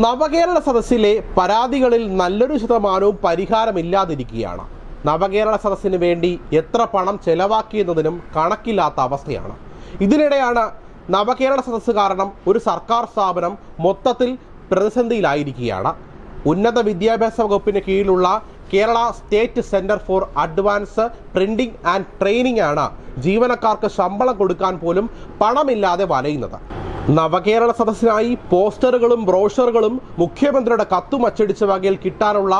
നവകേരള സദസ്സിലെ പരാതികളിൽ നല്ലൊരു ശതമാനവും പരിഹാരമില്ലാതിരിക്കുകയാണ്. നവകേരള സദസ്സിന് വേണ്ടി എത്ര പണം ചെലവാക്കിയെന്നതിനും കണക്കില്ലാത്ത അവസ്ഥയാണ്. ഇതിനിടെയാണ് നവകേരള സദസ്സ് കാരണം ഒരു സർക്കാർ സ്ഥാപനം മൊത്തത്തിൽ പ്രതിസന്ധിയിലായിരിക്കുകയാണ്. ഉന്നത വിദ്യാഭ്യാസ വകുപ്പിന് കീഴിലുള്ള Kerala state centre for advance printing and training ആണ് ജീവനക്കാർക്ക് ശമ്പളം കൊടുക്കാൻ പോലും പണമില്ലാതെ വലയുന്നത്. നവകേരള സദസ്സിനായി പോസ്റ്ററുകളും ബ്രോഷറുകളും മുഖ്യമന്ത്രിയുടെ കത്തും അച്ചടിച്ച വകയിൽ കിട്ടാനുള്ള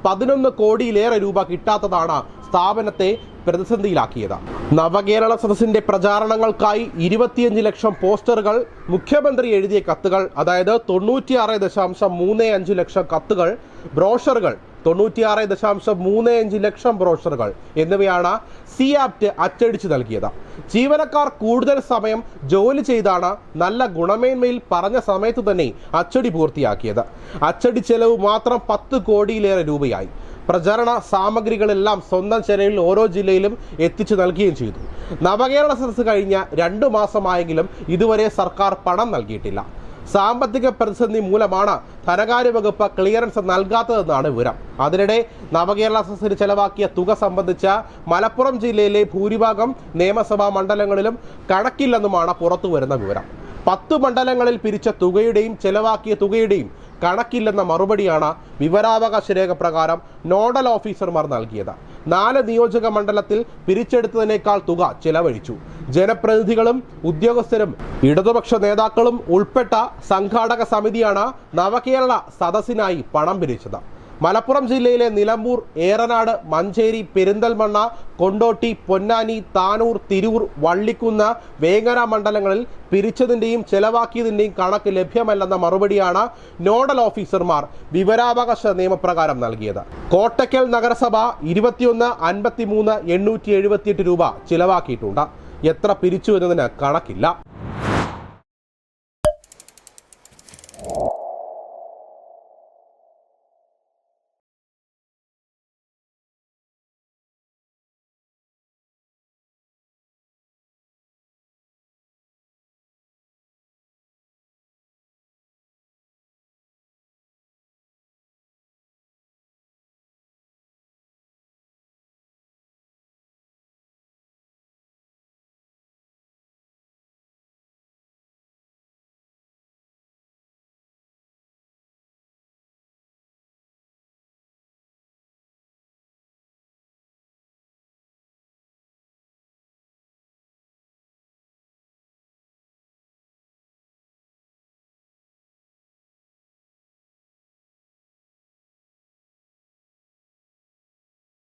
11 കോടിയിലേറെ രൂപ കിട്ടാത്തതാണ് സ്ഥാപനത്തെ പ്രതിസന്ധിയിലാക്കിയത്. നവകേരള സദസ്സിന്റെ പ്രചാരണങ്ങൾക്കായി 25 ലക്ഷം പോസ്റ്ററുകൾ, മുഖ്യമന്ത്രി എഴുതിയ കത്തുകൾ, അതായത് 96.35 ലക്ഷം കത്തുകൾ, ബ്രോഷറുകൾ 96.35 ലക്ഷം ബ്രോഷറുകൾ എന്നിവയാണ് സിആപ്റ്റ് അച്ചടിച്ചു നൽകിയത്. ജീവനക്കാർ കൂടുതൽ സമയം ജോലി ചെയ്താണ് നല്ല ഗുണമേന്മയിൽ പറഞ്ഞ സമയത്ത് തന്നെ അച്ചടി പൂർത്തിയാക്കിയത്. അച്ചടി ചെലവ് മാത്രം 10 കോടിയിലേറെ രൂപയായി. പ്രചരണ സാമഗ്രികളെല്ലാം സ്വന്തം ചെലവിൽ ഓരോ ജില്ലയിലും എത്തിച്ചു നൽകുകയും ചെയ്തു. നവകേരള സദസ്സ് കഴിഞ്ഞ 2 മാസമായെങ്കിലും ഇതുവരെ സർക്കാർ പണം നൽകിയിട്ടില്ല. സാമ്പത്തിക പ്രതിസന്ധി മൂലമാണ് ധനകാര്യ വകുപ്പ് ക്ലിയറൻസ് നൽകാത്തതെന്നാണ് വിവരം. അതിനിടെ നവകേരള സദസ്സിന് ചെലവാക്കിയ തുക സംബന്ധിച്ച മലപ്പുറം ജില്ലയിലെ ഭൂരിഭാഗം നിയമസഭാ മണ്ഡലങ്ങളിലും കണക്കില്ലെന്നുമാണ് പുറത്തു വരുന്ന വിവരം. 10 മണ്ഡലങ്ങളിൽ പിരിച്ച തുകയുടെയും ചെലവാക്കിയ തുകയുടെയും കണക്കില്ലെന്ന മറുപടിയാണ് വിവരാവകാശ രേഖ പ്രകാരം നോഡൽ ഓഫീസർമാർ നൽകിയത്. 4 നിയോജക മണ്ഡലത്തിൽ പിരിച്ചെടുത്തതിനേക്കാൾ തുക ചെലവഴിച്ചു. ജനപ്രതിനിധികളും ഉദ്യോഗസ്ഥരും ഇടതുപക്ഷ നേതാക്കളും ഉൾപ്പെട്ട സംഘാടക സമിതിയാണ് നവകേരള സദസ്സിനായി പണം പിരിച്ചത്. മലപ്പുറം ജില്ലയിലെ നിലമ്പൂർ, ഏറനാട്, മഞ്ചേരി, പെരിന്തൽമണ്ണ, കൊണ്ടോട്ടി, പൊന്നാനി, താനൂർ, തിരൂർ, വള്ളിക്കുന്ന്, വേങ്ങര മണ്ഡലങ്ങളിൽ പിരിച്ചതിൻ്റെയും ചെലവാക്കിയതിൻ്റെയും കണക്ക് ലഭ്യമല്ലെന്ന മറുപടിയാണ് നോഡൽ ഓഫീസർമാർ വിവരാവകാശ നിയമപ്രകാരം നൽകിയത്. കോട്ടയ്ക്കൽ നഗരസഭ 21,53,878 രൂപ ചിലവാക്കിയിട്ടുണ്ട്. എത്ര പിരിച്ചു എന്നതിന് കണക്കില്ല.